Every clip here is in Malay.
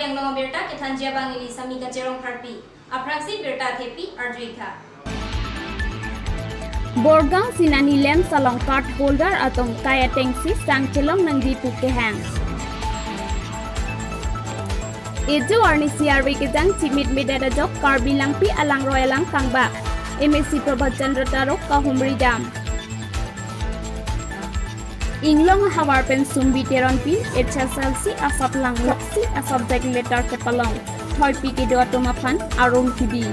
yang long berta ketanjia bangili sami kacerong harpi. Apraksi berta tepi ardrika. Borgang sinani lem salong card holder atong kaya tengsi sang celong nang di tukehang. Ijo arni siarwi kejang cimit medada jok karbi langpi alang royalang kangba. MSc Prabhat Chandra Tarok kahumri dam. Inglong hawar pen sumbi teron pin HSLC asap lang loksi asap subject letter kepalong. Thoi pi ke doa tomapan arum tibi.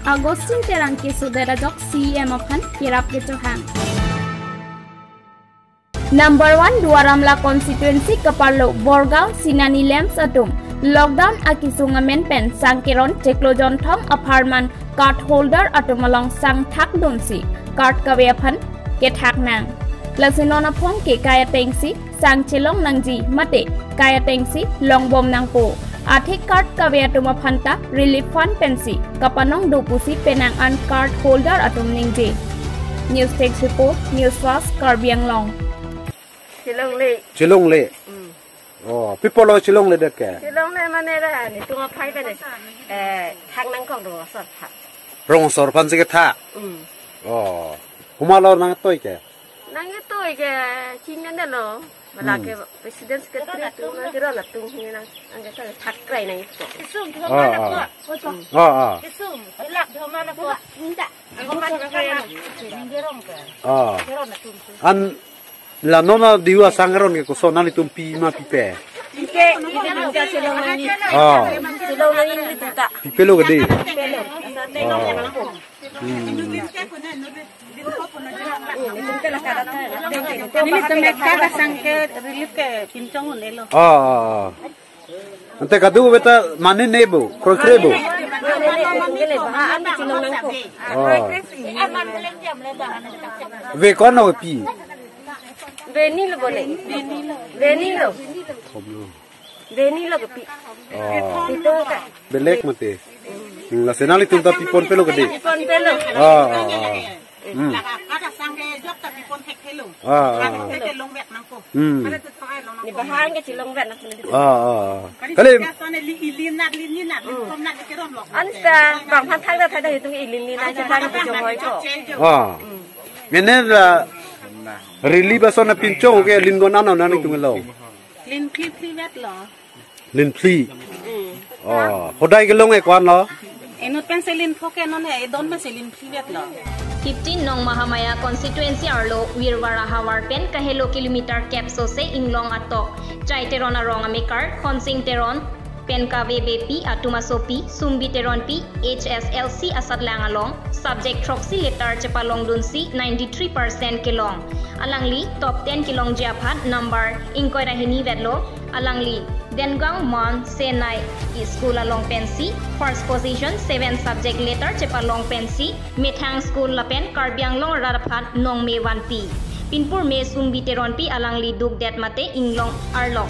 Agustin terang ke sudara jok CM apan kirap ke cohang. Number 1 Duaramla constituency Keparlo Borgao Sinani Lems Atum. Lockdown akisungamen pen sangkiron ceklojon thong apartment card holder atumalong sang thak donsi card kaweapan ke thak nang. Lasinona phong ke kaya tengsi sang chelong nangji mate kaya tengsi longbom nang po. Athik card kaweatumapanta relief fund pensi kapanong dopusi penang an card holder atum ningji. News Text Report News Fast Karbiang Long. Chilong le. Oh, people lo chilong le dek ke. Chilong le mana dah ni tunggu pai pada thak nang kong dua sor thak. Rong sor pan se ke tha. Oh, humalo nang toy ke. Nang itu ke cinya dah lo. Malah ke presiden sekretari tu nang kira lah tu ni nang angkat thak krai nang itu. Isum tu mana kuat? Isum, elak tu mana kuat? Tidak. Aku mana kuat? Ini gerong ke? Gerong nak tu. An la nona diwa sangaron ke kusona ni tumpi ma pipe. Pipe, ini juga silong lagi. Silong lagi ni tak. Pipe lo gede. Ini tempat kata sangket relief ke pincong unelo. Ante kadu beta mane nebo, krokrebu. Ve kono pi. Venilo boleh. Venilo. Venilo ke pi. Itu kan. Belek mate. La senali tu tapi pon pelo gede. Pon pelo. Kata sangket jok tapi pon hek pelo. Hek long vet nangko. Ni bahan ke cilong vet nak. Kali. Linat. Komnak keron lo. Anta bang thang dah thada itu ilin-linan cepat berjumpa itu. Menera Rili baso na pinchong ke lin gona na nani tungelo. Lin pli vet lo. Lin pli. Hodai ke long e kwan lo. Enot pen selin phoke non he don ma selin pli vet lo. 15 Nong Mahamaya constituency arlo Wirwara Hawar pen kahelo kilometer capso se inglong atok. Chai teron arong amikar khonsing teron Penka VBP Atumasopi Sumbi Teronpi HSLC Asadlang along subject proxy letter Chepalong Dunsi 93% kilong Alangli top 10 kilong Japan number Inkoy Rahini Vedlo Alangli Dengang Mon Senai School along Pensi first position 7 subject letter Chepalong Pensi Methang School Lapen Karbiang Long Rarapan Nong Me 1P Pinpur Me Sumbi Teronpi Alangli Duk Det Mate Inglong Arlong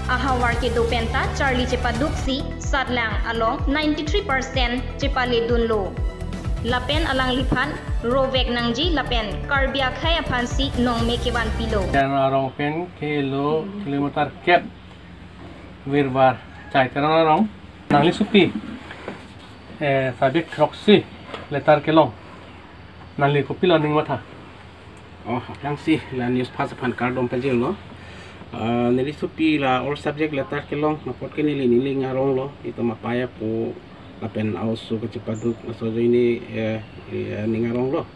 Ahawar ke dopenta Charlie Cepaduksi Sadlang along 93% Cepale Dunlo Lapen alang lipan Rovek nangji Lapen Karbia Khaya Pansi Nong Mekewan Pilo Dan arong pen kilo kilometer cap Wirwar Chai teron arong Nangli supi Sabik proxy letar kelong Nangli kopi lo ning mata yang sih la news pasapan kardom pajil lo nili supi la all subject letter kelong napot ke nili ngarong lo itu mapaya po lapen ausu kecepaduk so ini ningarong lo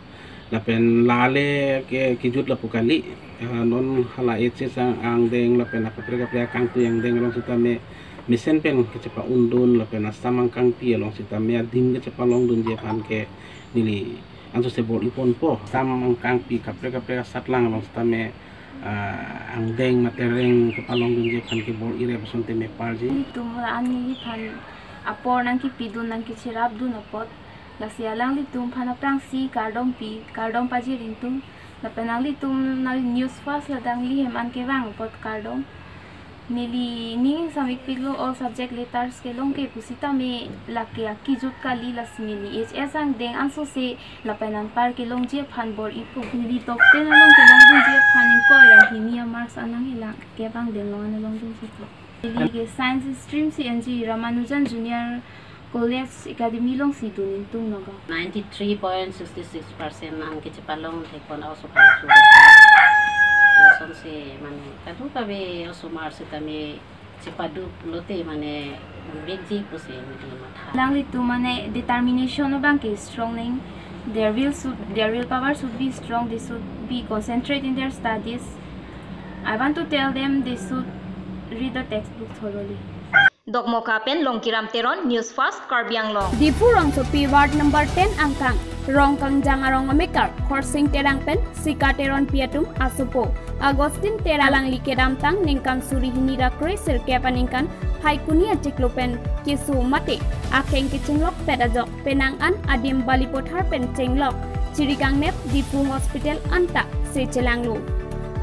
lapen lale ke kijut la pukali non hala etsi sang ang deng lapen apa prega kang tu yang deng long sita me misen pen kecepa undun lapen asamang kang pi long sita me dim kecepa long dun je pan ke nili anso sebol ipon po samang kang pi kaprega satlang long sita me ang deng matereng kepalong dun je pan ke bol ire basonte me parji tumra ani pan apor nang ki pidun nang ki chirap dun apot lasialang li tum phana prang si kardom paji rintum la penang li tum na news fast la dang li hem an ke wang pot kardom Nili ning samik pilo all subject letters ke long ke pusita me lake akijut kali lasmili HS ang deng anso se lapanan par ke long je phan bor ipo nili top 10 long ke long je phanin ko ra himia mars anang hila ke bang deng long long ding se nili ke science stream CNG Ramanujan Junior College Academy long si tunin tung naga 93.66% ang ke chepalong thekon also kan su lason se mane tadu kabe osumar se tame sepadu lote mane beji puse miti matha langli tu mane determination of bank is strong ning their will power should be strong. They should be concentrate in their studies. I want to tell them they should read the textbook thoroughly. Dogmo Kapen Longkiram Teron News Fast Karbiang Long Difu Rong Sopi Ward number 10 Angkang Rong Kang Jangarong Amekar Korsing Terang Pen Sika Teron Piatum Asupo Agustin Teralang Likedam Tang Ningkan Suri Hinira Kresir Kepaningkan Haikunia Ciklopen Kisu Mate Akeng Kichinglok Pedajok Penangan Adim Balipothar Pen Chenglok Cirikang Nep Difu Hospital Anta Sechelanglu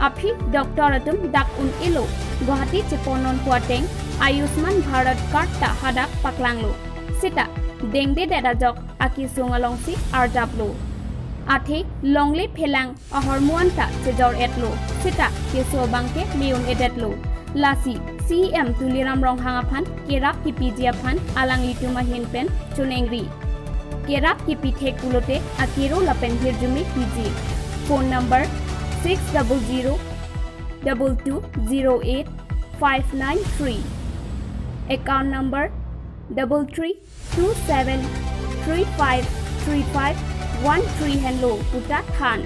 Aphi Dr. Atum Dak Un Ilo Guwahati Ceponon Kuateng Ayushman Bharat Karta Hadak Paklanglu Sita Dengde Dadajok Aki Sungalongsi Arjablu Athi Longli Phelang Ahormuanta Sejor Etlu Sita Keso Bangke Leon Edetlu Lasi CM Tuliram Rong Hangapan Kerap Kipi Jiapan Alang Lituma Hinpen Chunengri Kerap Kipi Thek Ulote Akiru Lapen Hirjumi PG Phone number 600 2208 593 Account number 3327353513 Hello Putat Khan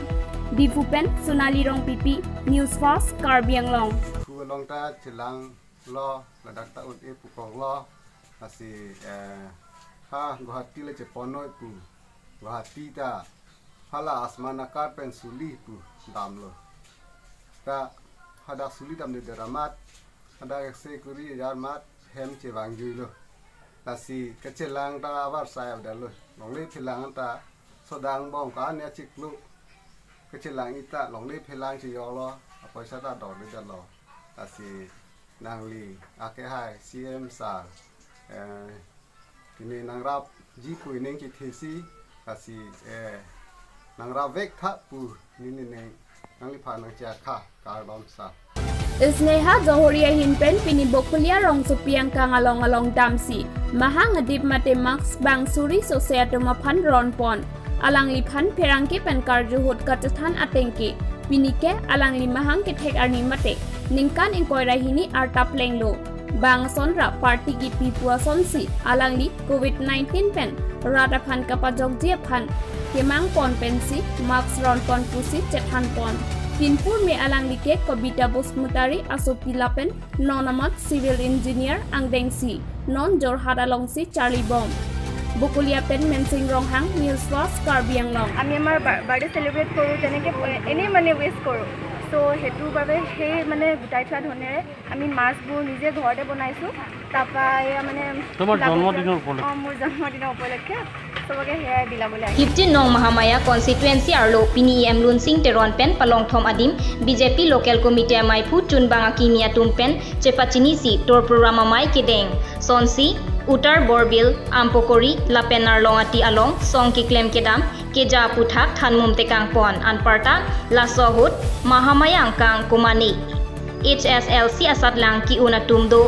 Difupen Sunali Rong Pipi News Fast Karbiang Long Long ta chilang lo la dak ta ut e pukong lo asi ha Guwahati le Cepono pu Guwahati ta hala asmana kar pen suli pu dam lo ta hada suli dam de ramat hada ekse kuri jar mat hem che wangju lo asi kecelang ta awar saya da lo longle philang ta sodang bong ka ne chiklu kecelang ita longle philang chi yo lo paisa ta do de da lo asi nangli ake hai CM sar kini nangrap ji ku ning ki thesi asi nangrap vek tha pu nini ne nangli pha nang cha kha karbon sa Isneha Zohoria Hinpen Pini Bokulia Rong Supiang Kang Along Along Damsi Mahang Adib Mate Max Bang Suri Sosiatuma Pan Ron Pon Alang Lipan Perangke Pen Karjuhut Katatan Atengke Pinike Alang Limahang Ketek Arni Mate Ningkan Inkoira Hini Arta Plenglo Bang Sonra Party Ki Pipua Sonsi Alang Li COVID-19 Pen Rada Pan Kapajok Pan Kemang Pon Pensi Max Ron Pon Pusi Cethan Pon Pinpur me alang like Kobita Busmutari Asopilapen Non-Amat Civil Engineer Angdengsi Non Jorhada Longsi Charlie Bomb Bukulia Pen Mensing Ronghang News Fast Karbiang Long আমি আমাৰ birthday celebrate কৰোঁ তেনেকে এনে মানে উইশ কৰোঁ সো হেতু বাবে সেই মানে গুটাই থোৱা ধৰণেৰে আমি মাছবোৰ নিজে ঘৰতে বনাইছো তাপা মানে তোমাৰ জন্মদিনৰ উপলক্ষে মোৰ জন্মদিনৰ উপলক্ষে সবকে হেয়াৰ দিলাবলৈ 15 Nong Mahamaya Constituency Arlo Pini em Lunsing Teron Pen Palong Thom Adim BJP Local Committee Mai Phu Chunbanga Kinia Tumpen Chepachini Si Tor Programa Mai Kedeng Sonsi Utar Borbil Ampokori Lapenar Longati Along Songki Klem Kedam Keja Puthak Thanmum Tekang Pon Anparta Lasohut Mahamaya Angkang Kumani HSLC Asatlang Ki Unatumdo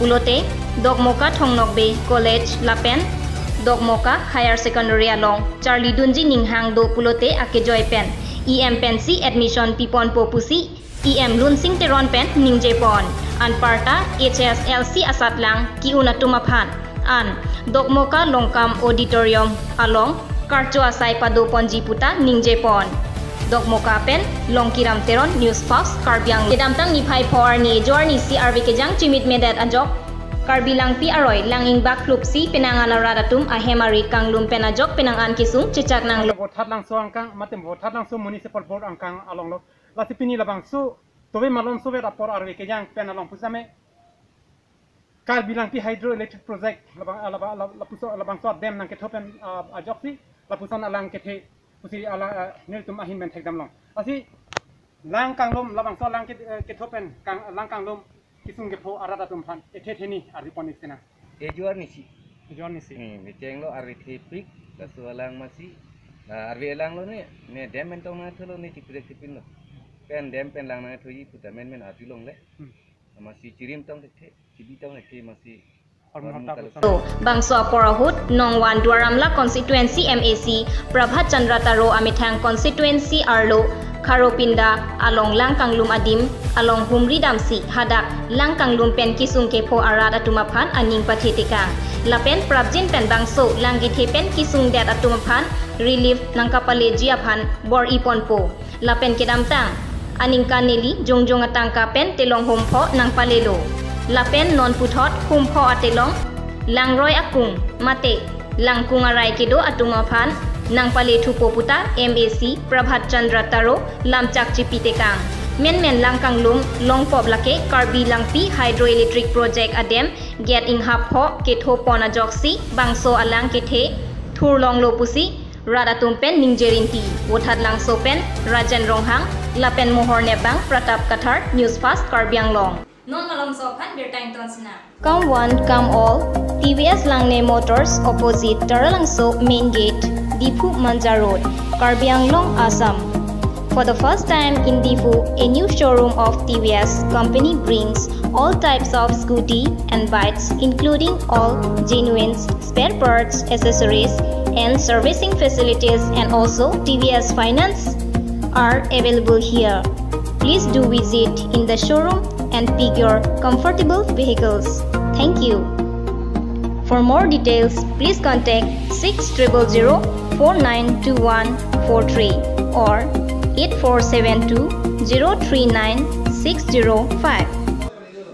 Ulote Dogmoka Thongnokbe College Lapen Dogmoka Higher Secondary Along Charlie Dunji Ninghang Do Pulote Akejoy Pen EM Pensi Admission Pipon Popusi EM Lunsing Teron Pen Ningje Pon Anparta HSLC Asatlang Ki Unatumaphan An Dogmoka Longkam Auditorium Along Karcho Asai Pado Ponji Puta Ningje Pon Dogmoka Pen Longkiram Teron News Fast Karbiang Kedamtang ni Phai Phor ni Jor ni CRV Kejang Chimit Medat Ajok Karbilang pi aroy langing bak klupsi penangan aradatum ahemari kanglum penajok penangan kisung cecak nang lo votat lang so angkang matem votat lang so municipal board angkang along lo lasi pini labang su tobe malon so rapor arwe kejang pen along pusame Karbilang pi hydroelectric project labang so dam nang ketopen ajoksi lapusan alang kethe pusi ala niltum ahin men thekdam long asi lang kanglum labang so lang ketopen kang lang kanglum kisung ke po arada tumpan ethetheni ariponisena ejuar nisi nisi meceng lo arithipik kasualang masih arwi elang lo ne dem mentong na tholo ne tipin lo pen dem pen lang na thoi puta men atilong le masih cirim tong the cibi tong the masih Bangso Aporahut Nongwan Duaramla Constituency MAC Prabhat Chandra Taro Amithang Constituency Arlo Karopinda along Langkanglum Adim along Humri Damsi Hadak Langkanglum Pen Kisung Kepo Arada Tumapan Aning Pathetika Lapen Prabjin Pen Bangso Langgithe Pen Kisung Det Atumapan Relief Nangkapale Jiapan Bor Iponpo Lapen Kedamtang Aning Kaneli Jongjong Atangka Pen Telong Hompo Nang Palelo Lapen non puthot humpho atelong langroy akung mate langkung arai kedo atumaphan nang pale thupo puta MAC Prabhat Chandra Taro lamchak chipitekang men langkang lum longpop lake karbi langpi hydroelectric project adem get ing hapho ketho pona joksi bangso alang kethe thurlong lopusi radatumpen ningjerinti wothat langso pen rajan ronghang lapen mohor nebang pratap kathar news fast karbiang long Non malong sopan bertime tonsna. Come one, come all. TVS Langne Motors opposite Taralangso Main Gate, Difu Manja Road, Karbi Anglong, Assam. For the first time in Difu, a new showroom of TVS company brings all types of scooty and bikes, including all genuine spare parts, accessories, and servicing facilities, and also TVS Finance are available here. Please do visit in the showroom and pick your comfortable vehicles. Thank you. For more details, please contact 6000492143 or 8472039605.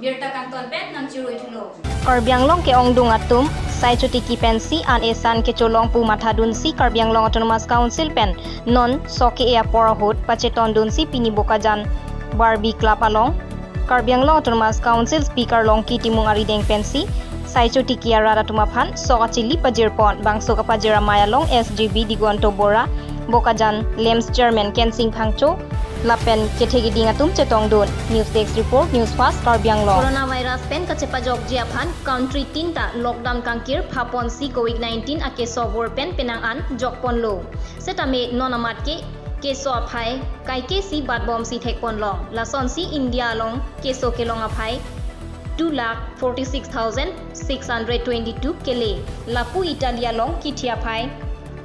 Birta Kanton Pet nang Chirui Thulo. Karbianglong ke Ongdung Atum, Sai Chutiki Pensi an Esan ke Cholong Pu Mathadunsi Karbianglong Autonomous Council Pen non Soke Ea Porahut Pacheton Dunsi Pinibokajan Barbie Club Along Karbianglong Autonomous Council Speaker Longki Timung Arideng Pensi Saicho Tikia Rada Tumaphan Sokachili Pajirpon Bangso Kapajira Mayalong SGB Digonto Bora Bokajan Lems Chairman Kensing Phangcho Lapen Kethegi Dingatum Chetong Don News Desk Report News Fast Karbianglong Coronavirus pen kachepajok jiaphan country tinta lockdown kangkir phapon si COVID-19 ake sobor pen penangan jokpon lo setame nonamat ke keso aphai kai ke si bat bom si thekpon long lason si India long keso kelong aphai 2,46,622 kele lapu Italia long kitia phai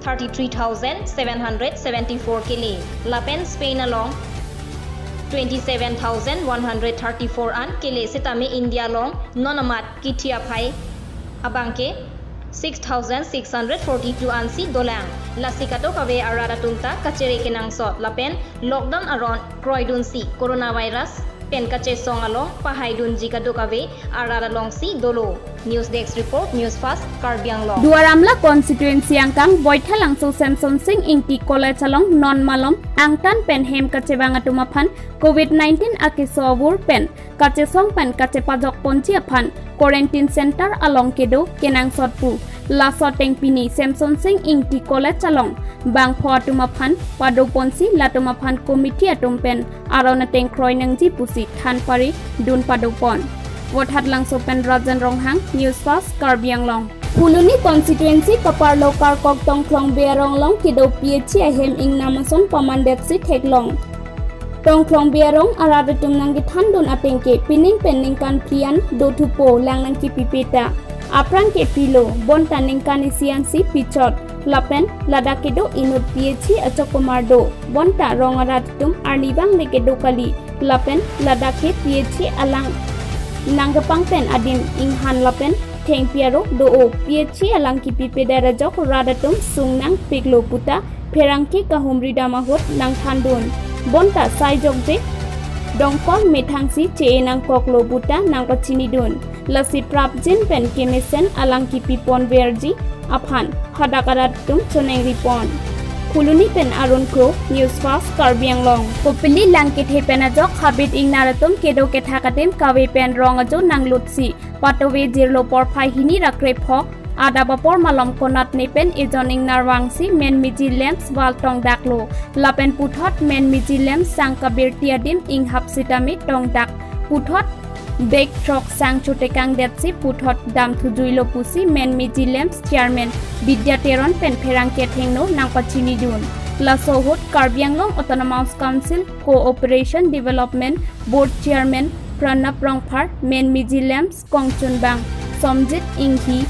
33,774 kele lapen Spain along 27,134 an kele setame India long nonamat kitia phai abangke 6,642 ansi dolang lasikato kawe arada tumta kachere kenang sot lapen lockdown aron kroidunsi coronavirus pen kache song along pahaidun jikado kawe arada longsi dolo news desk report news fast Karbianglong Duaramla constituency angkang boithalang so Samson Singh ingti college along non malom angtan pen hem kache bangatumaphan COVID-19 ake sobur pen kache song pen kache pajok ponchi aphan quarantine center along kedo kenang sotpu la soteng pini Samson Singh ingti college along bang photumaphan pado ponsi latumaphan committee atumpen arona teng kroi nangji pusi than pari dun padopon Wothat lang sopen Rajan Ronghang News Fast Karbianglong Huluni constituency Kaparlo Karkok Tongklong Bearong Long Kido PH ahem ing namason pamandet si Theklong Tongklong Bearong arada tumnangi thandun atengke pining pending kan plian do thupo langnang ki pipeta aprang ke pilo bon taning kan isian si pichot lapen ladakedo inut PH achokomardo bonta rongarat tum arnibang lekedo kali lapen ladake PH alang Nanggapang pen adim inghan lapen theng piaro do o PH alang ki pipeda rajok radatum sungnang piglo puta pherangki kahumri damahot nang thandun bonta sai jokje dongkon methangsi cheenang koklo puta nang pachinidun lasi prapjin pen kemesen alang ki pipon verji aphan hadakaratum choneng ripon Kuluni pen Arun Kro News Fast Karbianglong Popili langkit he penajok habit ignaratum kedo kethakatim kawe pen rongajo nang lutsi patowe jirlo porphai hini rakre phok adabapor malom konat nepen ejon ignarwangsi men miji lamps waltong daklo lapen puthot men miji lamps sangka bertiadim ing hapsitami tong dak puthot Big truck sang chutekang depsi puthot dam thujuilo pusi men Mijilems chairman Bidyateron pen pherang kethengno nangpachini dun. Lasohut Karbi Anglong Autonomous Council Cooperation Development Board Chairman Pranab Rongphar men Mijilems Kongchunbang Somjit Inghi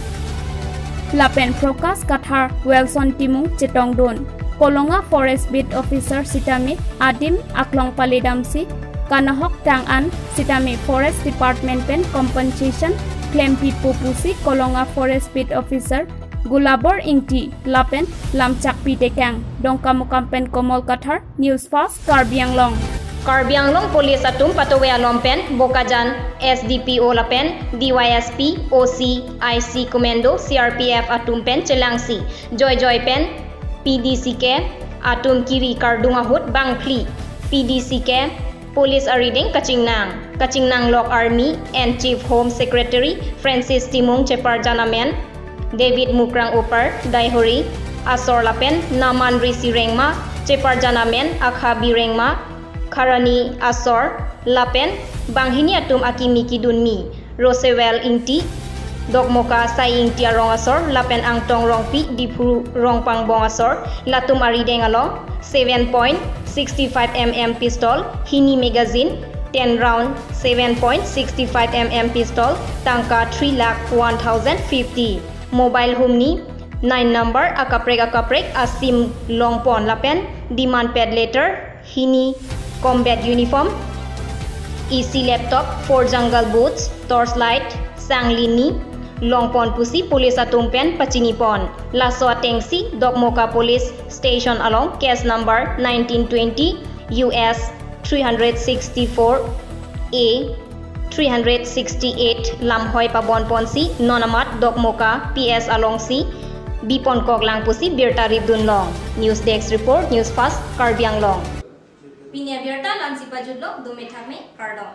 Lapen Prokas Kathar Wilson Timung Chetongdon Kolonga Forest Bid Officer Sitami Adim Aklong Palidamsi Kanahok Tangan Sitami Forest Department Pen Compensation Claim Pipu Pusi Kolonga Forest Bid Officer Gulabor Ingti Lapen Lamchak Pitekang Dongkamukam Pen Komol Kathar News Fast Karbi Anglong Karbi Anglong Police Atum Patowe Alompen Bokajan SDPO Lapen DYSP OC IC Commando CRPF Atum Pen Chelangsi Joy Pen PDCK Atum Kiri Kardungahut Bangpli PDCK Police Ariding Kachingnang Lok Army and Chief Home Secretary Francis Timung Cheparjanamen David Mukrang Upar Daihori Asor Lapen Naman Risi Rengma Cheparjanamen Akhabi Rengma Karani Asor Lapen Banghini Atum Akimiki Dunmi Rosewell Inti Dogmoka Sai Inti Arong Asor Lapen Angtong Rongpi Dipru Rongpang Bong Asor Latum Arideng Along 7.65mm pistol Hini magazine 10 round 7.65mm pistol Tangka 3,01,050 Mobile Humni 9 number akaprek Asim Longpon Lapen Demand pad letter Hini combat uniform EC laptop 4 jungle boots torchlight Sanglini Longpon Pusi Police Atumpen Pachinipon Laso Atengsi Dogmoka Police Station along case number 1920 US 364A 368 Lamhoy Pabon Ponsi Nonamat Dogmoka PS along si Bipon Koglang Pusi Birta Ribdun Long News Desk Report News Fast Karbi Anglong Pinya Birta Lamsi Pajudlok Dumetame Kardong